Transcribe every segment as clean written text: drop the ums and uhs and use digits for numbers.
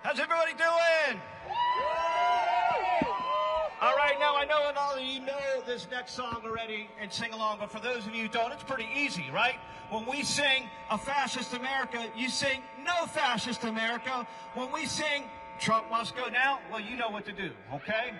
How's everybody doing? All right, now I know and all of you know this next song already and sing along, but for those of you who don't, it's pretty easy, right? When we sing A Fascist America, you sing No Fascist America. When we sing Trump Must Go Now, well, you know what to do, okay?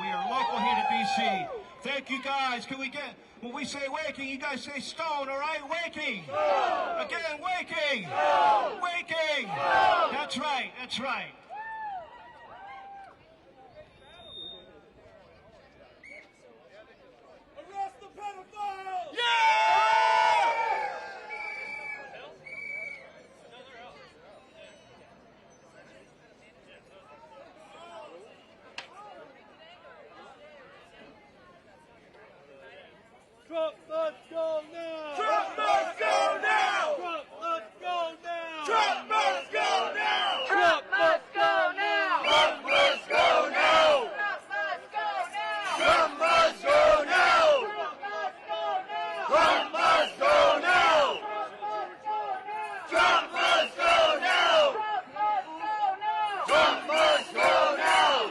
We are local here to DC. Thank you guys. Can we get, when we say waking, you guys say stone, all right? Waking. No. Again, waking. No. Waking. No. That's right. That's right. Arrest the pedophile! Yeah! Trump must go now! Trump must go now! Trump must go now! Trump must go now! Trump must go now! Trump must go now! Trump must go now! Trump must go now! Trump must go now! Trump must go now!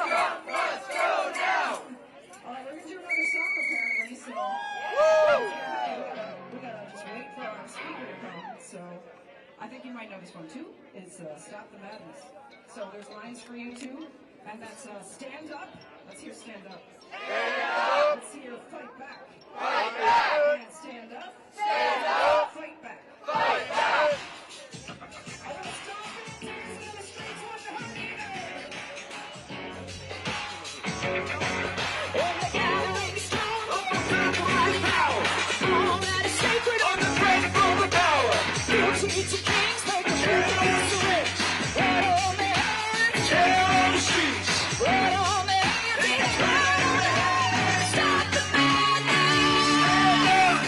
Trump must go now! All right, we're going to do another song apparently, so we gotta just wait for our speaker to come. So I think you might know this one too. It's Stop the Madness. So there's lines for you too, and that's stand up. Let's hear stand up. Stand up! Let's hear fight back. Fight back! And stand up. Stand up! Fight back. Fight back! I want to stop it. In the streets, want to hurt me there. And the enemy strong over my power. All that is sacred on the bread for the power. Guilty to kings, make the heroes rich. Right on the hands, tear on the streets. Right on the hands, burn on the hands. Stop the madness.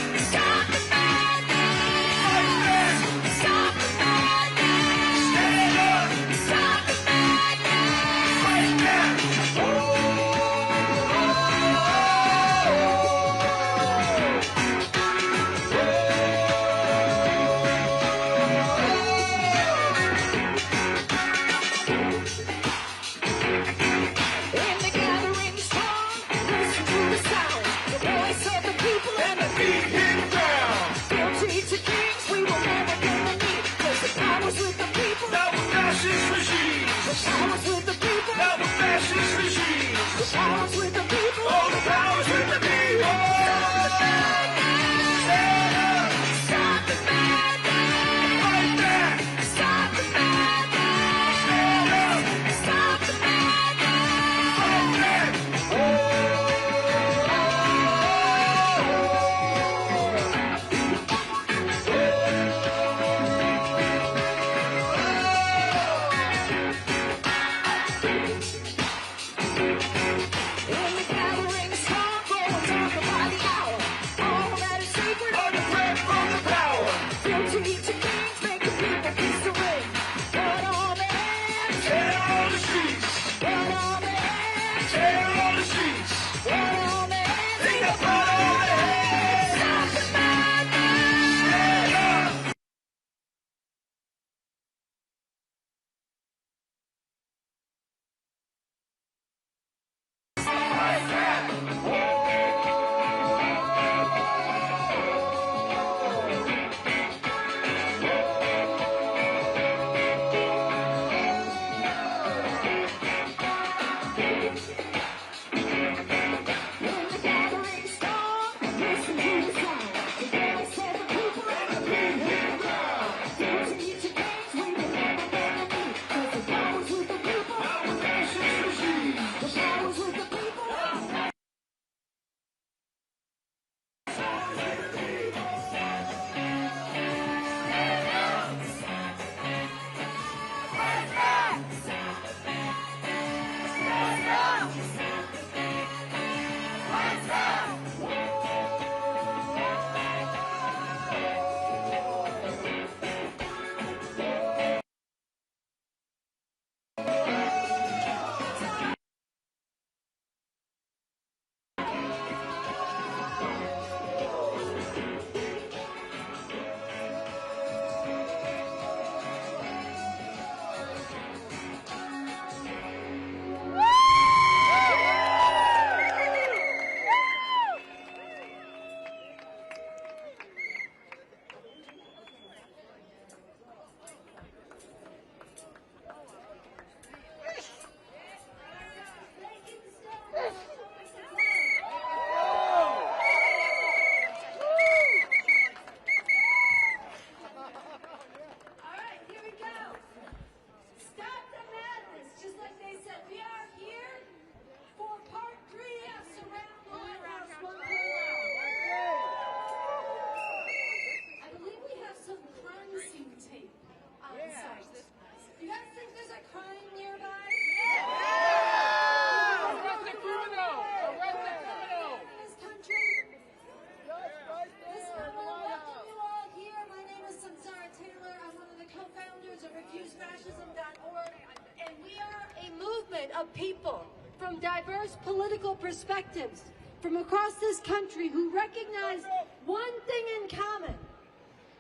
of people from diverse political perspectives from across this country who recognize one thing in common,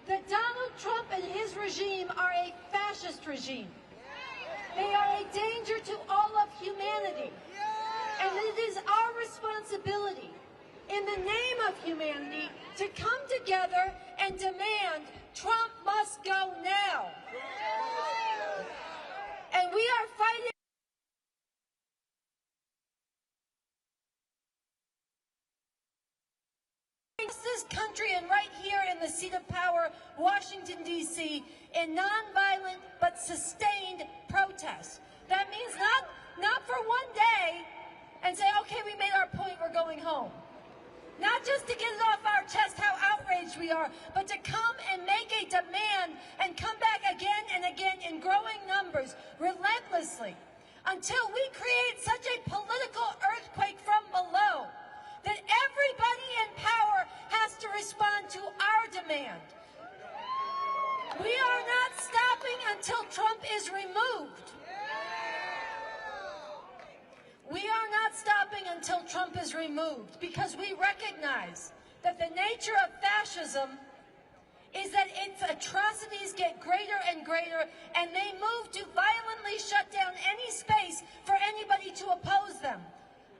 that Donald Trump and his regime are a fascist regime. They are a danger to all of humanity. And it is our responsibility, in the name of humanity, to come together and demand Trump must go now. And we are fighting this country and right here in the seat of power, Washington, D.C., in nonviolent but sustained protests. That means not for one day and say, okay, we made our point, we're going home. Not just to get it off our chest how outraged we are, but to come and make a demand and come back again and again in growing numbers, relentlessly, until we create such a political earthquake from below that everybody in power has to respond to our demand. We are not stopping until Trump is removed. We are not stopping until Trump is removed, because we recognize that the nature of fascism is that its atrocities get greater and greater, and they move to violently shut down any space for anybody to oppose them,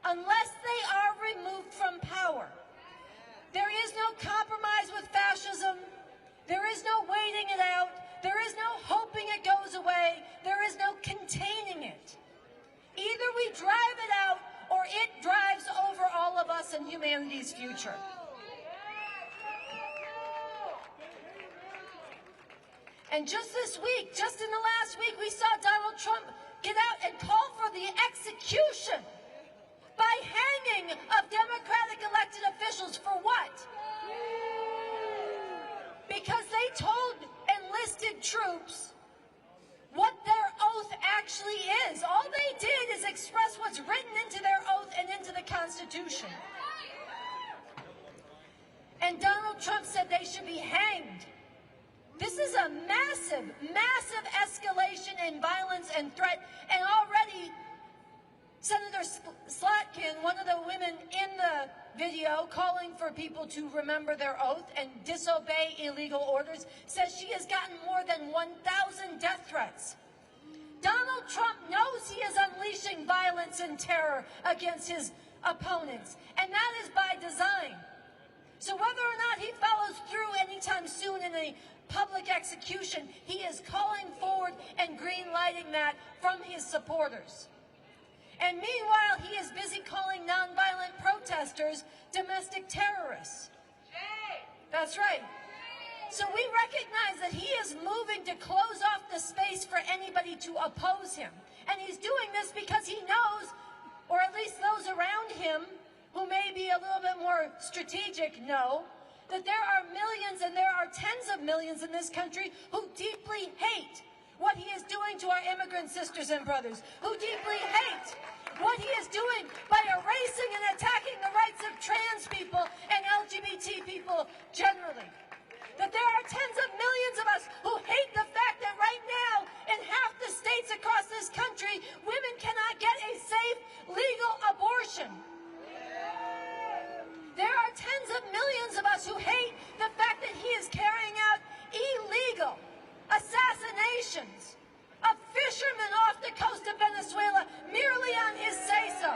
unless they are removed from power. There is no compromise with fascism. There is no waiting it out. There is no hoping it goes away. There is no containing it. Either we drive it out, or it drives over all of us and humanity's future. And just this week, just in the last week, we saw Donald Trump get out and call for the execution by hanging of Democratic elected officials. For what? Because they told enlisted troops what their oath actually is. All they did is express what's written into their oath and into the Constitution. And Donald Trump said they should be hanged. This is a massive, massive escalation in violence and threat. And already, Senator Slotkin, one of the women in the video calling for people to remember their oath and disobey illegal orders, says she has gotten more than 1,000 death threats. Donald Trump knows he is unleashing violence and terror against his opponents, and that is by design. So whether or not he follows through anytime soon in a public execution, he is calling forward and green-lighting that from his supporters. And meanwhile, he is busy calling nonviolent protesters domestic terrorists. That's right. So we recognize that he is moving to close off the space for anybody to oppose him. And he's doing this because he knows, or at least those around him who may be a little bit more strategic know, that there are millions and there are tens of millions in this country who deeply hate what he is doing to our immigrant sisters and brothers, who deeply hate what he is doing by erasing and attacking the rights of trans people and LGBT people generally. That there are tens of millions of us who hate the fact that right now, in half the states across this country, women cannot get a safe, legal abortion. There are tens of millions of us who hate the fact that he is carrying out illegal assassinations of fishermen off the coast of Venezuela merely on his say-so.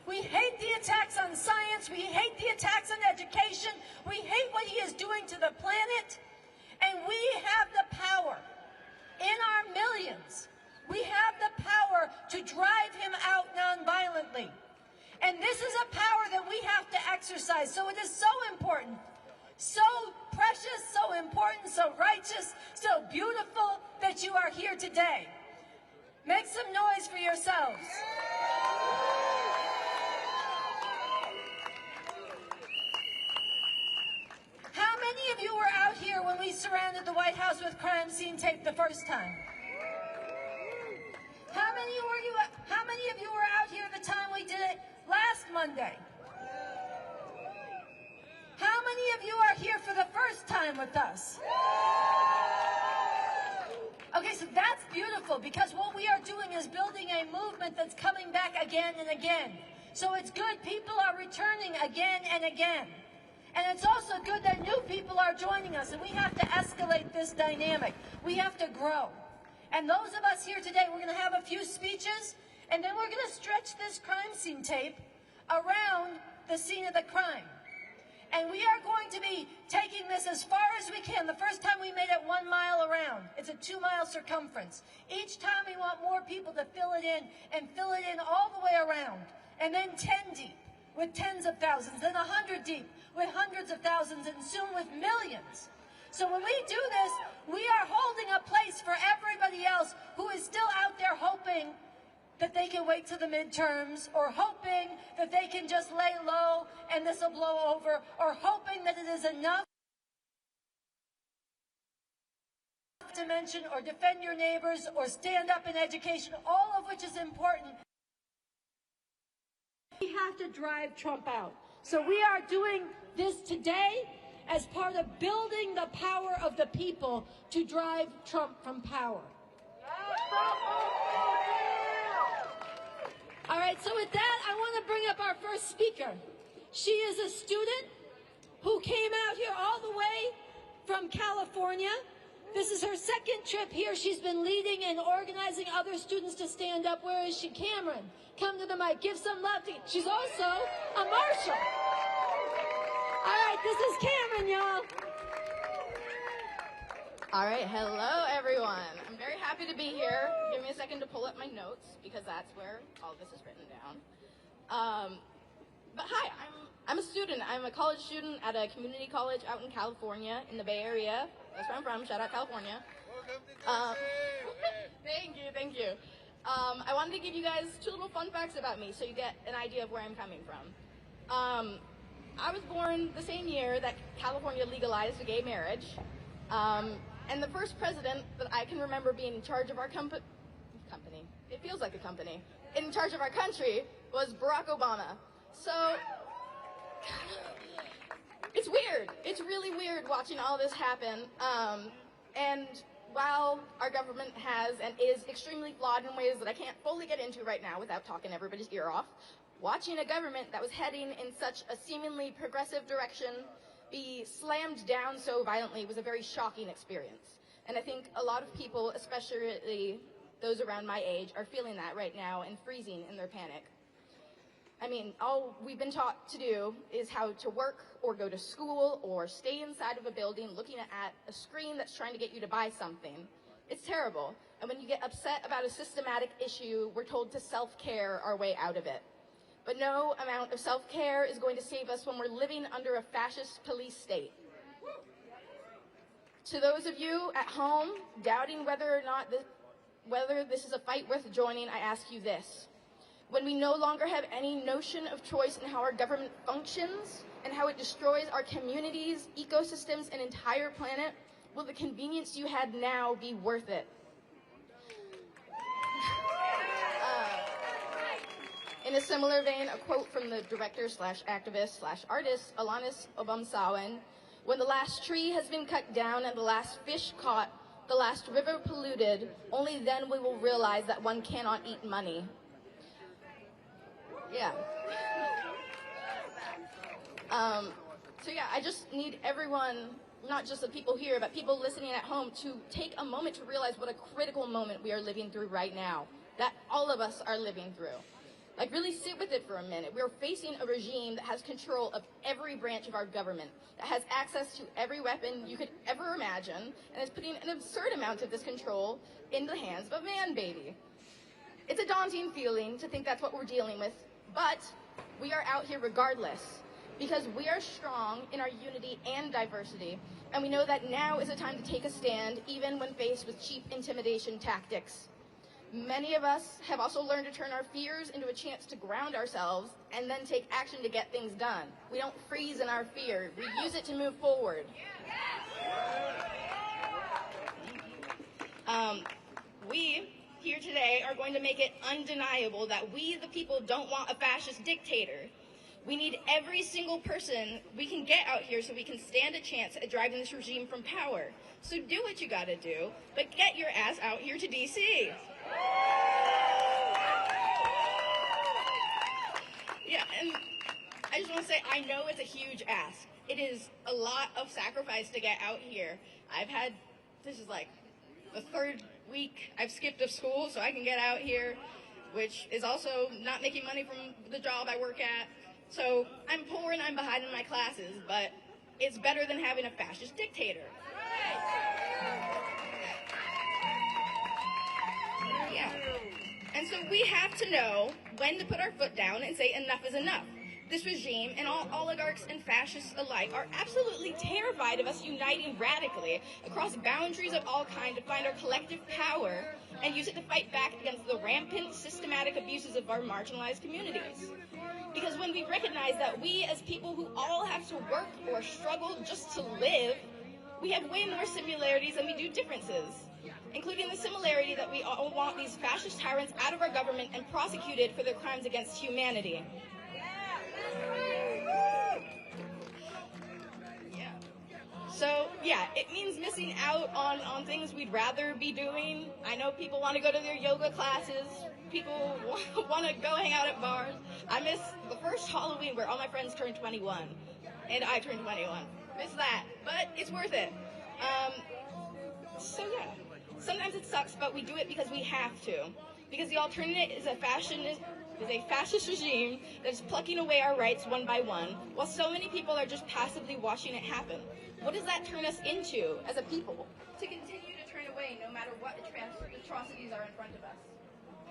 We hate the attacks on science. We hate the attacks on education. We hate what he is doing to the planet. And we have the power, in our millions, we have the power to drive him out nonviolently. And this is a power that we have to exercise. So it is so important, so precious, so important, so righteous, so beautiful that you are here today. Make some noise for yourselves. How many of you were out here when we surrounded the White House with crime scene tape the first time? How many of you were out here the time we did it last Monday? How many of you are here for the first time with us? Okay, so that's beautiful because what we are doing is building a movement that's coming back again and again. So it's good people are returning again and again. And it's also good that new people are joining us, and we have to escalate this dynamic. We have to grow. And those of us here today, we're going to have a few speeches, and then we're going to stretch this crime scene tape around the scene of the crime. And we are going to be taking this as far as we can. The first time we made it 1 mile around. It's a 2-mile circumference. Each time we want more people to fill it in and fill it in all the way around. And then 10 deep with tens of thousands, then 100 deep with hundreds of thousands, and soon with millions. So when we do this, we are holding a place for everybody else who is still out there hoping that they can wait to the midterms, or hoping that they can just lay low and this will blow over, or hoping that it is enough to mention or defend your neighbors or stand up in education, all of which is important. We have to drive Trump out. So we are doing this today as part of building the power of the people to drive Trump from power. All right, so with that, I want to bring up our first speaker. She is a student who came out here all the way from California. This is her second trip here. She's been leading and organizing other students to stand up. Where is she? Cameron, come to the mic. Give some love to. She's also a marshal. All right, this is Cameron, y'all. All right, hello everyone. I'm very happy to be here. Give me a second to pull up my notes because that's where all this is written down. But hi, I'm a student. I'm a college student at a community college out in California, in the Bay Area. That's where I'm from. Shout out California. Welcome to DC. Thank you. I wanted to give you guys 2 little fun facts about me so you get an idea of where I'm coming from. I was born the same year that California legalized gay marriage. And the first president that I can remember being in charge of our company, it feels like a company, in charge of our country was Barack Obama. So, it's weird. It's really weird watching all this happen. And while our government has and is extremely flawed in ways that I can't fully get into right now without talking everybody's ear off, watching a government that was heading in such a seemingly progressive direction be slammed down so violently was a very shocking experience. And I think a lot of people, especially those around my age, are feeling that right now and freezing in their panic. I mean, all we've been taught to do is how to work or go to school or stay inside of a building looking at a screen that's trying to get you to buy something. It's terrible. And when you get upset about a systematic issue, we're told to self-care our way out of it. But no amount of self-care is going to save us when we're living under a fascist police state. To those of you at home doubting whether this is a fight worth joining, I ask you this. When we no longer have any notion of choice in how our government functions and how it destroys our communities, ecosystems, and entire planet, will the convenience you had now be worth it? In a similar vein, a quote from the director/activist/artist Alanis Obamsawen: "When the last tree has been cut down and the last fish caught, the last river polluted, only then we will realize that one cannot eat money." Yeah. So yeah, I just need everyone, not just the people here, but people listening at home, to take a moment to realize what a critical moment we are living through right now, that all of us are living through. Like, really sit with it for a minute. We're facing a regime that has control of every branch of our government, that has access to every weapon you could ever imagine, and is putting an absurd amount of this control in the hands of a man baby. It's a daunting feeling to think that's what we're dealing with, but we are out here regardless, because we are strong in our unity and diversity, and we know that now is a time to take a stand, even when faced with cheap intimidation tactics. Many of us have also learned to turn our fears into a chance to ground ourselves and then take action to get things done. We don't freeze in our fear. We use it to move forward. We here today are going to make it undeniable that we, the people, don't want a fascist dictator. We need every single person we can get out here so we can stand a chance at driving this regime from power. So do what you gotta do, but get your ass out here to DC. Yeah, and I just want to say, I know it's a huge ask. It is a lot of sacrifice to get out here. This is like the third week I've skipped of school so I can get out here, which is also not making money from the job I work at. So I'm poor and I'm behind in my classes, but it's better than having a fascist dictator. Yeah. And so we have to know when to put our foot down and say enough is enough. This regime and all oligarchs and fascists alike are absolutely terrified of us uniting radically across boundaries of all kinds to find our collective power and use it to fight back against the rampant, systematic abuses of our marginalized communities. Because when we recognize that we as people who all have to work or struggle just to live, we have way more similarities than we do differences, including the similarity that we all want these fascist tyrants out of our government and prosecuted for their crimes against humanity. So, yeah, it means missing out on things we'd rather be doing. I know people want to go to their yoga classes. People want to go hang out at bars. I miss the first Halloween where all my friends turned 21. And I turned 21. Miss that. But it's worth it. So, yeah. Sometimes it sucks, but we do it because we have to. Because the alternative is a fascist regime that's plucking away our rights one by one, while so many people are just passively watching it happen. What does that turn us into as a people? To continue to turn away no matter what atrocities are in front of us.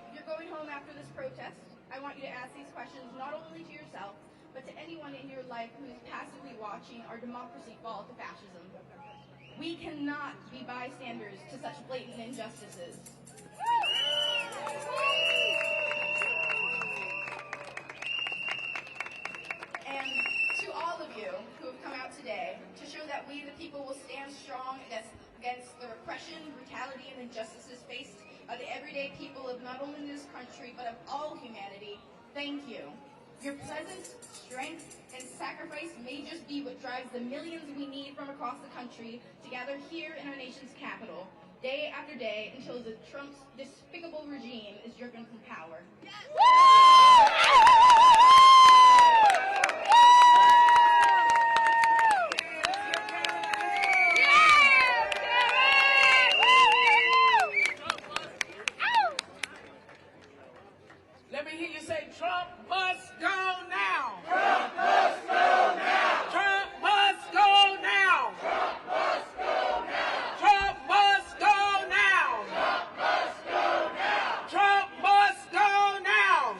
If you're going home after this protest, I want you to ask these questions not only to yourself, but to anyone in your life who is passively watching our democracy fall to fascism. We cannot be bystanders to such blatant injustices. And to all of you who have come out today to show that we, the people, will stand strong against the repression, brutality, and injustices faced by the everyday people of not only this country, but of all humanity, thank you. Your presence, strength, and sacrifice may just be what drives the millions we need from across the country to gather here in our nation's capital, day after day, until Trump's despicable regime is driven from power. Let me hear you say, Trump must go now. Trump must go now. Trump must go now. Trump must go now. Trump must go now. Trump must go now. Trump must go now. Trump must go now.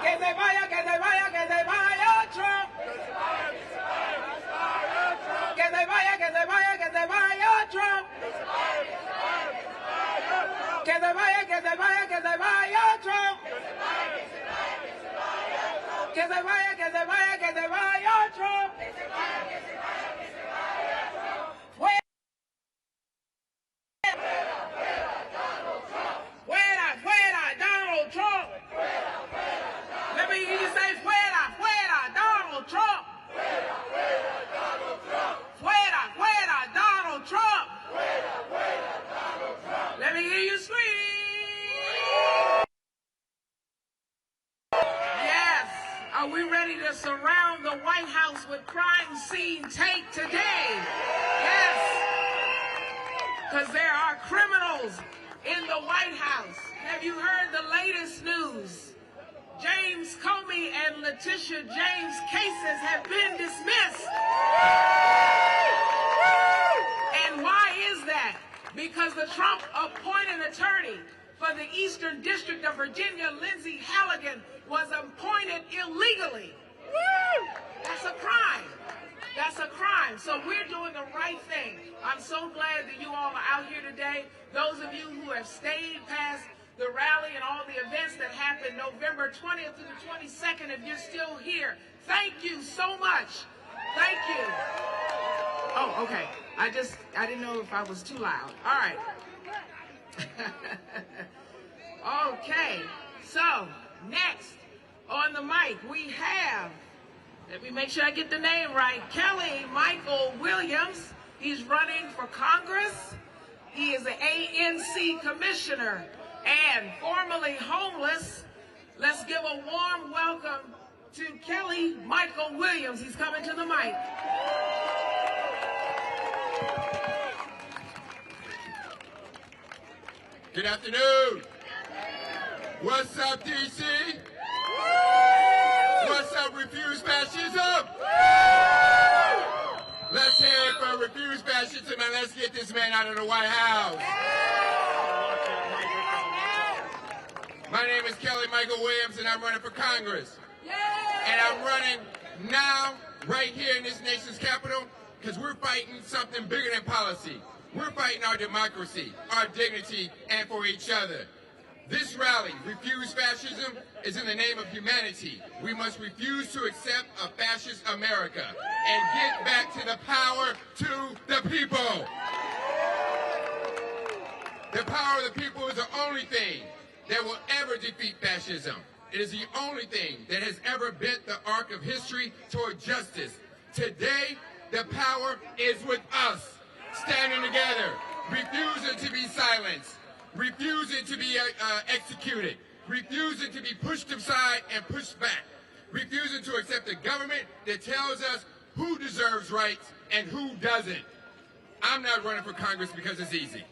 Que se vaya, que se vaya, que se vaya, Trump. Que se vaya, que se vaya, que se vaya, Trump. Que se vaya, que se vaya, que se vaya, Trump. Que se vaya, que se vaya, que se vaya, Trump. Que se vaya, que se vaya, que se vaya, Trump. Que se vaya, que se vaya, que se vaya, Trump. Que se vaya, que se vaya, que se vaya, Trump. Fuera, fuera, Donald Trump. Fuera, fuera, Donald Trump. Fuera, fuera, Donald. Let me hear you say, fuera, fuera, Donald Trump. Fuera, fuera, Donald Trump. Fuera, fuera, Donald Trump. Fuera, fuera, Donald Trump. Let me hear you scream. Are we ready to surround the White House with crime scene tape today? Yes. Because there are criminals in the White House. Have you heard the latest news? James Comey and Letitia James' cases have been dismissed. And why is that? Because the Trump appointed attorney for the Eastern District of Virginia, Lindsay Halligan, was appointed illegally. That's a crime. That's a crime. So we're doing the right thing. I'm so glad that you all are out here today. Those of you who have stayed past the rally and all the events that happened November 20th through the 22nd, if you're still here, thank you so much. Thank you. Oh, okay. I didn't know if I was too loud. All right. Okay. So, next, On the mic, we have, let me make sure I get the name right, Kelly Michael Williams. He's running for Congress. He is an ANC commissioner and formerly homeless. Let's give a warm welcome to Kelly Michael Williams. He's coming to the mic. Good afternoon. What's up, DC? What's up, Refuse Fascism? Let's hear it for Refuse Fascism, and let's get this man out of the White House. My name is Kelly Michael Williams, and I'm running for Congress. And I'm running now, right here in this nation's capital, because we're fighting something bigger than policy. We're fighting our democracy, our dignity, and for each other. This rally, Refuse Fascism, is in the name of humanity. We must refuse to accept a fascist America and get back to the power to the people. The power of the people is the only thing that will ever defeat fascism. It is the only thing that has ever bent the arc of history toward justice. Today, the power is with us, standing together, refusing to be silenced, refusing to be executed, refusing to be pushed aside and pushed back, refusing to accept a government that tells us who deserves rights and who doesn't. I'm not running for Congress because it's easy.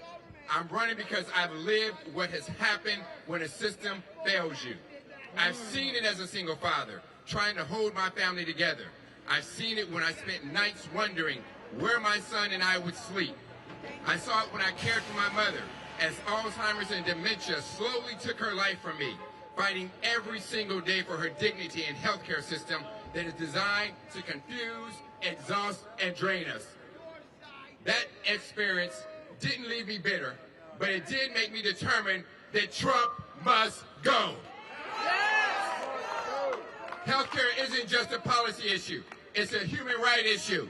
I'm running because I've lived what has happened when a system fails you. I've seen it as a single father, trying to hold my family together. I've seen it when I spent nights wondering where my son and I would sleep. I saw it when I cared for my mother, as Alzheimer's and dementia slowly took her life from me, fighting every single day for her dignity and healthcare system that is designed to confuse, exhaust, and drain us. That experience didn't leave me bitter, but it did make me determined that Trump must go. Healthcare isn't just a policy issue, it's a human right issue.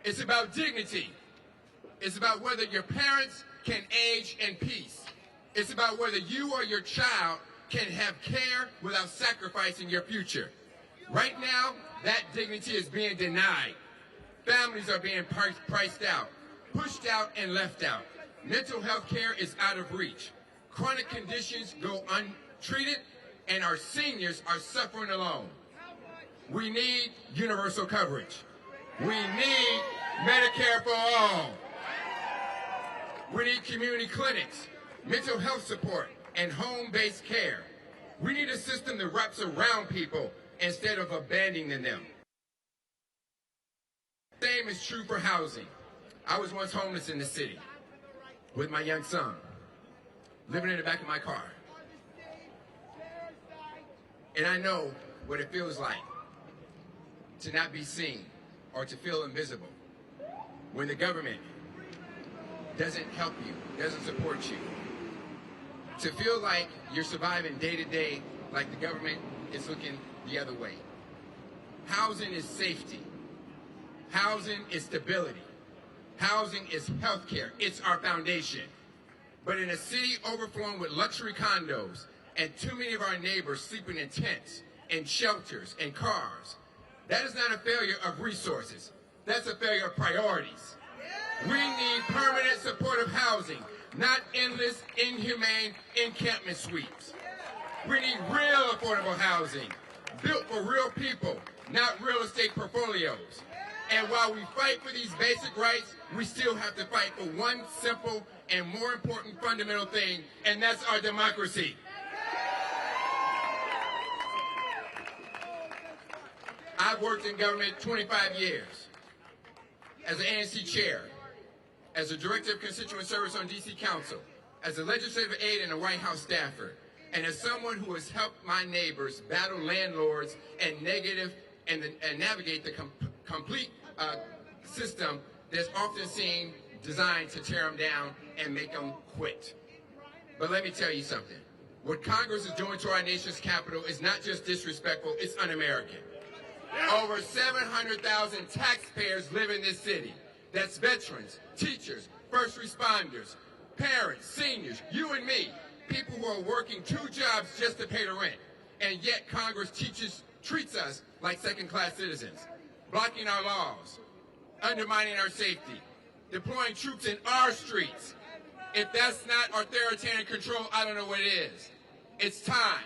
It's about dignity. It's about whether your parents can age in peace. It's about whether you or your child can have care without sacrificing your future. Right now, that dignity is being denied. Families are being priced out, pushed out, and left out. Mental health care is out of reach. Chronic conditions go untreated, and our seniors are suffering alone. We need universal coverage. We need Medicare for all. We need community clinics, mental health support, and home-based care. We need a system that wraps around people instead of abandoning them. The same is true for housing. I was once homeless in the city with my young son, living in the back of my car. And I know what it feels like to not be seen or to feel invisible when the government doesn't help you, doesn't support you. To feel like you're surviving day to day like the government is looking the other way. Housing is safety. Housing is stability. Housing is health care. It's our foundation. But in a city overflowing with luxury condos and too many of our neighbors sleeping in tents, in shelters, and cars, that is not a failure of resources. That's a failure of priorities. We need permanent supportive housing, not endless, inhumane encampment sweeps. We need real affordable housing, built for real people, not real estate portfolios. And while we fight for these basic rights, we still have to fight for one simple and more important fundamental thing, and that's our democracy. I've worked in government 25 years as an ANC chair, as a director of constituent service on DC Council, as a legislative aide and a White House staffer, and as someone who has helped my neighbors battle landlords and navigate the complete system that's often seen designed to tear them down and make them quit. But let me tell you something. What Congress is doing to our nation's capital is not just disrespectful, it's un-American. Over 700,000 taxpayers live in this city. That's veterans, teachers, first responders, parents, seniors, you and me. People who are working 2 jobs just to pay the rent. And yet Congress treats us like second-class citizens, blocking our laws, undermining our safety, deploying troops in our streets. If that's not authoritarian control, I don't know what it is. It's time.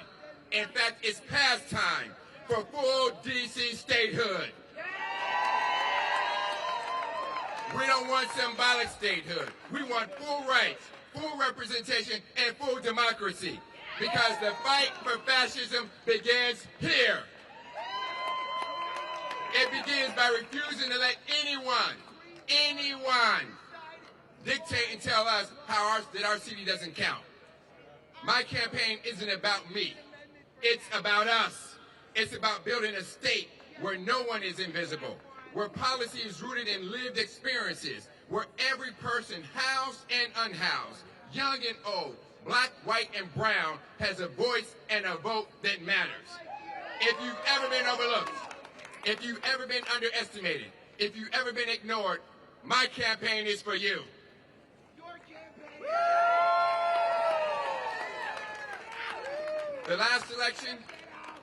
In fact, it's past time for full D.C. statehood. We don't want symbolic statehood. We want full rights, full representation, and full democracy. Because the fight for fascism begins here. It begins by refusing to let anyone dictate and tell us that our city doesn't count. My campaign isn't about me. It's about us. It's about building a state where no one is invisible, where policy is rooted in lived experiences, where every person, housed and unhoused, young and old, black, white, and brown, has a voice and a vote that matters. If you've ever been overlooked, if you've ever been underestimated, if you've ever been ignored, my campaign is for you. The last election,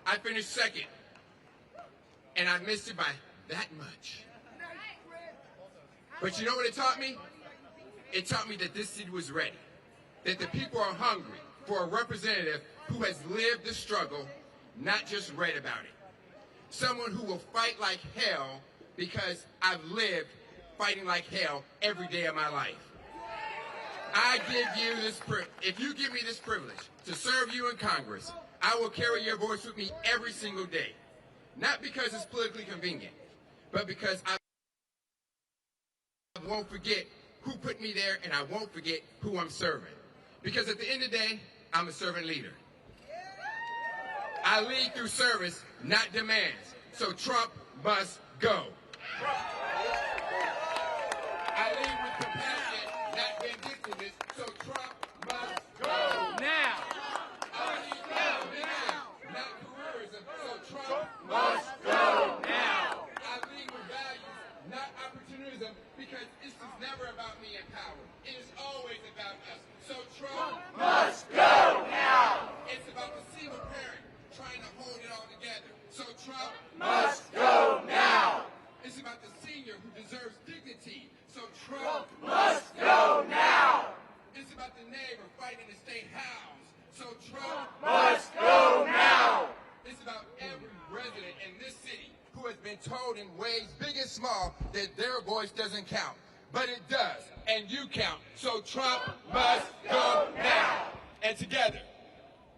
I finished second, and I missed it by that much. But you know what it taught me? It taught me that this city was ready, that the people are hungry for a representative who has lived the struggle, not just read about it. Someone who will fight like hell because I've lived fighting like hell every day of my life. I give you this if you give me this privilege to serve you in Congress, I will carry your voice with me every single day. Not because it's politically convenient, but because I won't forget who put me there, and I won't forget who I'm serving. Because at the end of the day, I'm a servant leader. I lead through service, not demands. So Trump must go. I lead with compassion, not vindictiveness. So Trump must go. Now. I lead now, not careerism. So Trump must go. Now. I lead with values, not opportunism, because this is never about me and power. It is always about us. So Trump must go now. It's about the single parent trying to hold it all together. So Trump must go now. It's about the senior who deserves dignity. So Trump must go now. It's about the neighbor fighting to stay housed. So Trump must go now. It's about every resident in this city who has been told in ways big and small that their voice doesn't count. But it does, and you count. So Trump must go now. And together,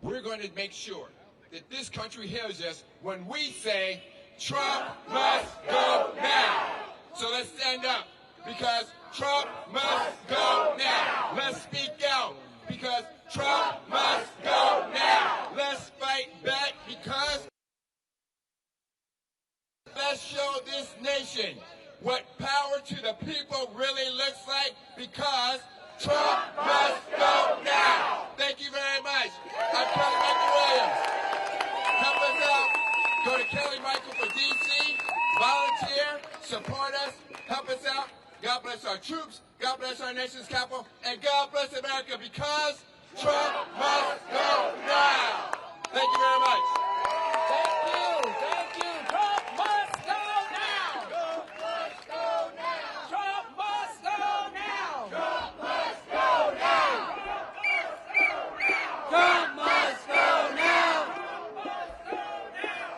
we're going to make sure that this country hears us when we say, Trump must go now. So let's stand up, because Trump must go now. Let's speak out, because Trump must go now. Let's fight back, because let's show this nation what power to the people really looks like, because Trump must go now. Thank you very much. I'm Kelly Michael Williams. Help us out. Go to Kelly Michael for DC. Volunteer. Support us. Help us out. God bless our troops. God bless our nation's capital. And God bless America, because Trump must go now. Thank you very much. Thank you. Thank you. Trump must go now. Trump must go now. Trump must go now. Trump must go now. Trump must go now.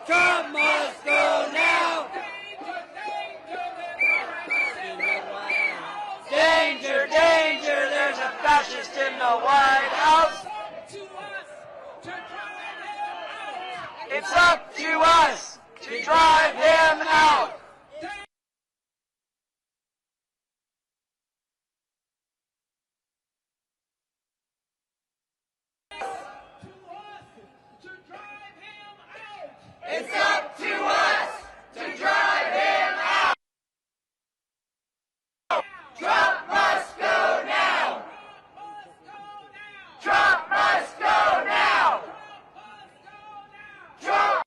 Trump must go now. Danger, danger, there's a fascist in the White House. It's up to us to drive him out. It's up to us to drive him out. Trump must go now. Trump must go now. Trump.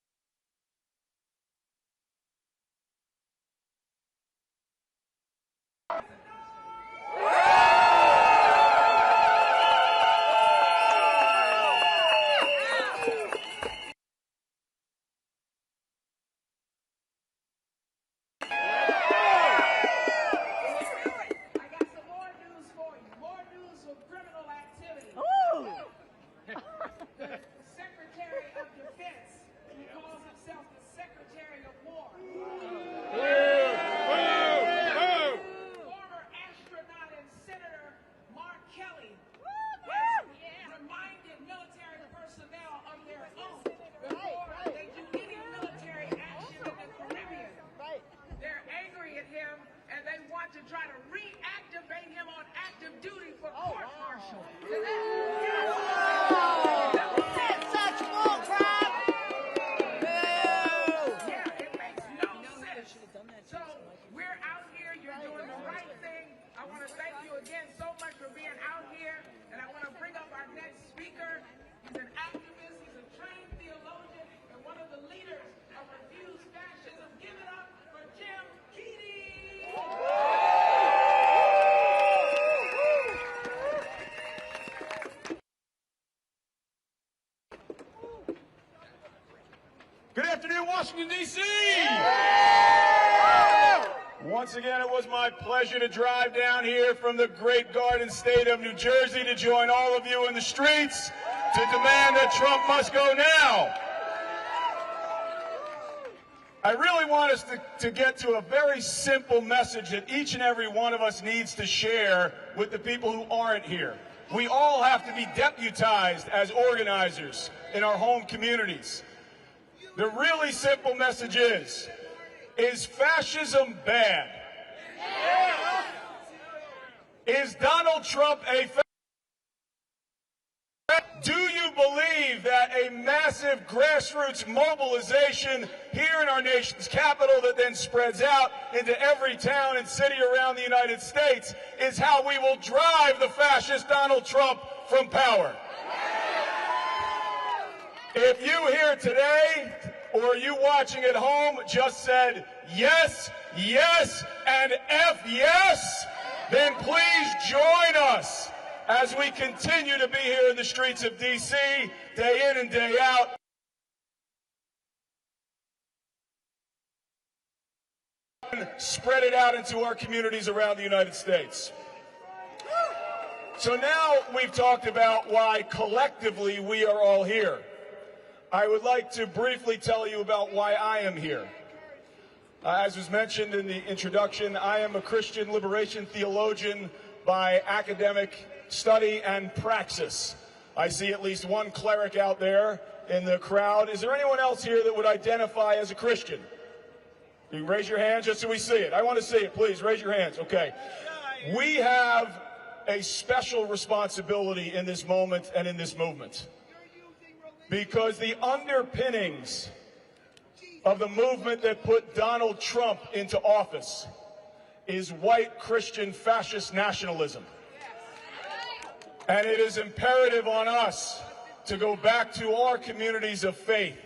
Good afternoon, Washington, D.C. Once again, it was my pleasure to drive down here from the great garden state of New Jersey to join all of you in the streets to demand that Trump must go now. I really want us to get to a very simple message that each and every one of us needs to share with the people who aren't here. We all have to be deputized as organizers in our home communities. The really simple message is fascism bad? Is Donald Trump a fascist? Do you believe that a massive grassroots mobilization here in our nation's capital that then spreads out into every town and city around the United States is how we will drive the fascist Donald Trump from power? If you here today, or you watching at home, just said yes, yes, and F yes, then please join us as we continue to be here in the streets of D.C. day in and day out. Spread it out into our communities around the United States. So now we've talked about why collectively we are all here. I would like to briefly tell you about why I am here. As was mentioned in the introduction, I am a Christian liberation theologian by academic study and praxis. I see at least one cleric out there in the crowd. Is there anyone else here that would identify as a Christian? You can raise your hand just so we see it. I want to see it. Please raise your hands. Okay. We have a special responsibility in this moment and in this movement, because the underpinnings of the movement that put Donald Trump into office is white Christian fascist nationalism. And it is imperative on us to go back to our communities of faith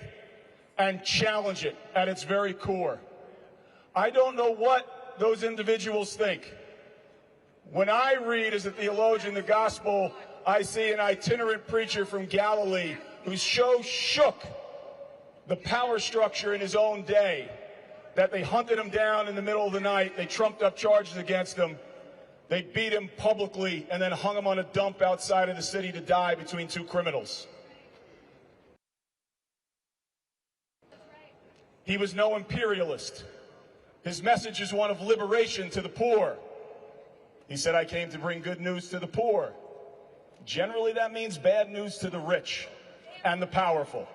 and challenge it at its very core. I don't know what those individuals think. When I read as a theologian the gospel, I see an itinerant preacher from Galilee who so shook the power structure in his own day that they hunted him down in the middle of the night, they trumped up charges against him, they beat him publicly, and then hung him on a dump outside of the city to die between two criminals. He was no imperialist. His message is one of liberation to the poor. He said, I came to bring good news to the poor. Generally, that means bad news to the rich and the powerful.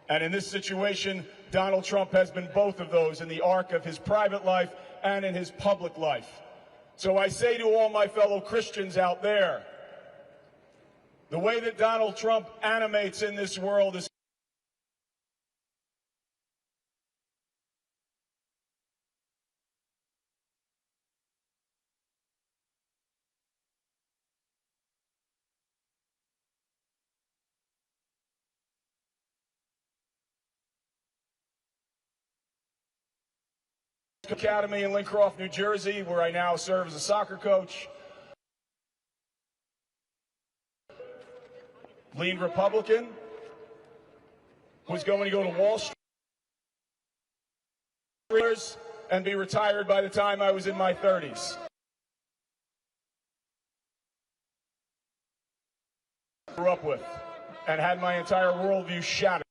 And in this situation, Donald Trump has been both of those in the arc of his private life and in his public life. So I say to all my fellow Christians out there, the way that Donald Trump animates in this world is Academy in Lincroft, New Jersey, where I now serve as a soccer coach. Lean Republican, who's going to go to Wall Street and be retired by the time I was in my 30s. Grew up with and had my entire worldview shattered.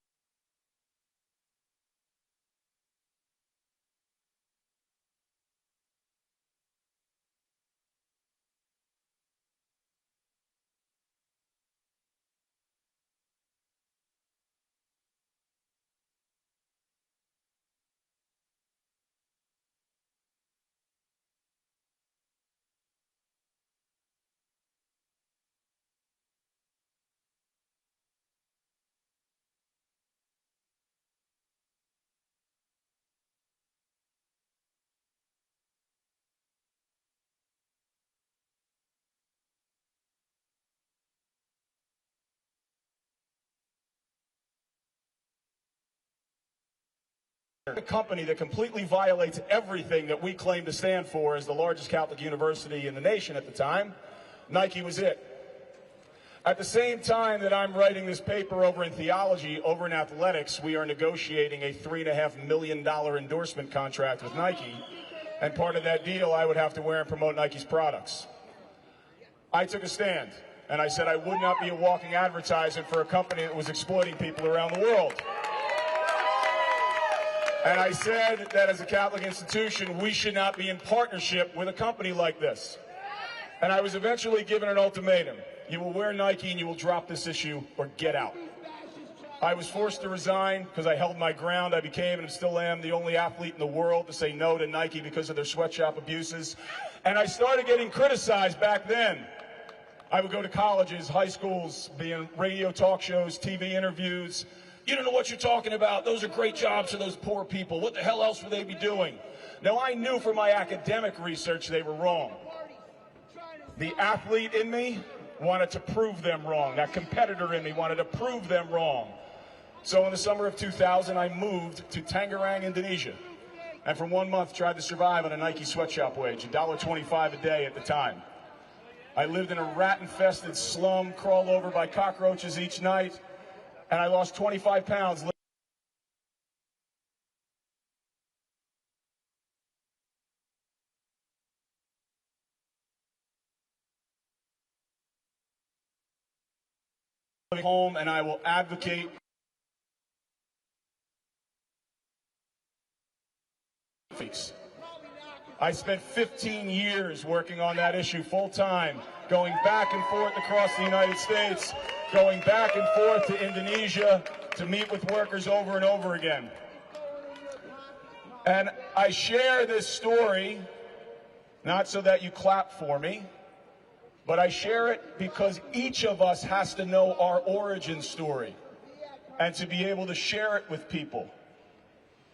A company that completely violates everything that we claim to stand for as the largest Catholic university in the nation at the time. Nike was it. At the same time that I'm writing this paper over in theology, over in athletics, we are negotiating a $3.5 million endorsement contract with Nike. And part of that deal, I would have to wear and promote Nike's products. I took a stand, and I said I would not be a walking advertisement for a company that was exploiting people around the world. And I said that as a Catholic institution, we should not be in partnership with a company like this. And I was eventually given an ultimatum. You will wear Nike and you will drop this issue or get out. I was forced to resign because I held my ground. I became and still am the only athlete in the world to say no to Nike because of their sweatshop abuses. And I started getting criticized back then. I would go to colleges, high schools, be in radio talk shows, TV interviews. You don't know what you're talking about. Those are great jobs for those poor people. What the hell else would they be doing? Now, I knew from my academic research they were wrong. The athlete in me wanted to prove them wrong. That competitor in me wanted to prove them wrong. So in the summer of 2000, I moved to Tangerang, Indonesia. And for 1 month, tried to survive on a Nike sweatshop wage, $1.25 a day at the time. I lived in a rat-infested slum, crawled over by cockroaches each night, and I lost 25 pounds. Home, and I will advocate I spent 15 years working on that issue full-time, going back and forth across the United States, going back and forth to Indonesia to meet with workers over and over again. And I share this story not so that you clap for me, but I share it because each of us has to know our origin story and to be able to share it with people.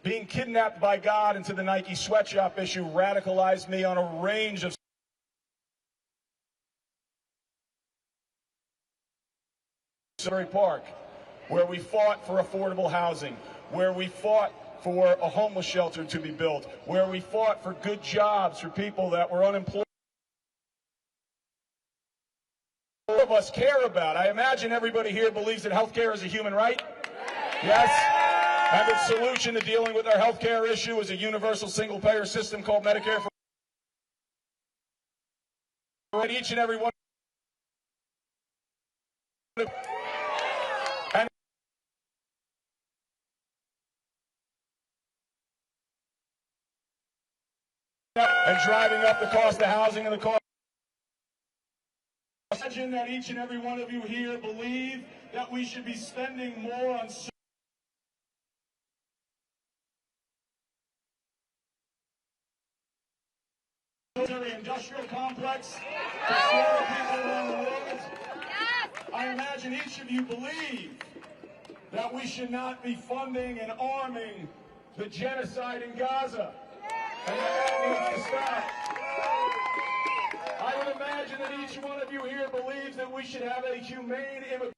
Being kidnapped by God into the Nike sweatshop issue radicalized me on a range of Park, where we fought for affordable housing, where we fought for a homeless shelter to be built, where we fought for good jobs for people that were unemployed. All of us care about. I imagine everybody here believes that health care is a human right. Yes? And the solution to dealing with our health care issue is a universal single-payer system called Medicare for each and every one. And driving up the cost of housing and the cost. Imagine that each and every one of you here believe that we should be spending more on industrial complex to slaughter people around the world. I imagine each of you believe that we should not be funding and arming the genocide in Gaza. And that needs to stop. I would imagine that each one of you here believes that we should have a humane immigration.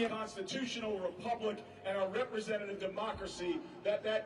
Constitutional republic and a representative democracy that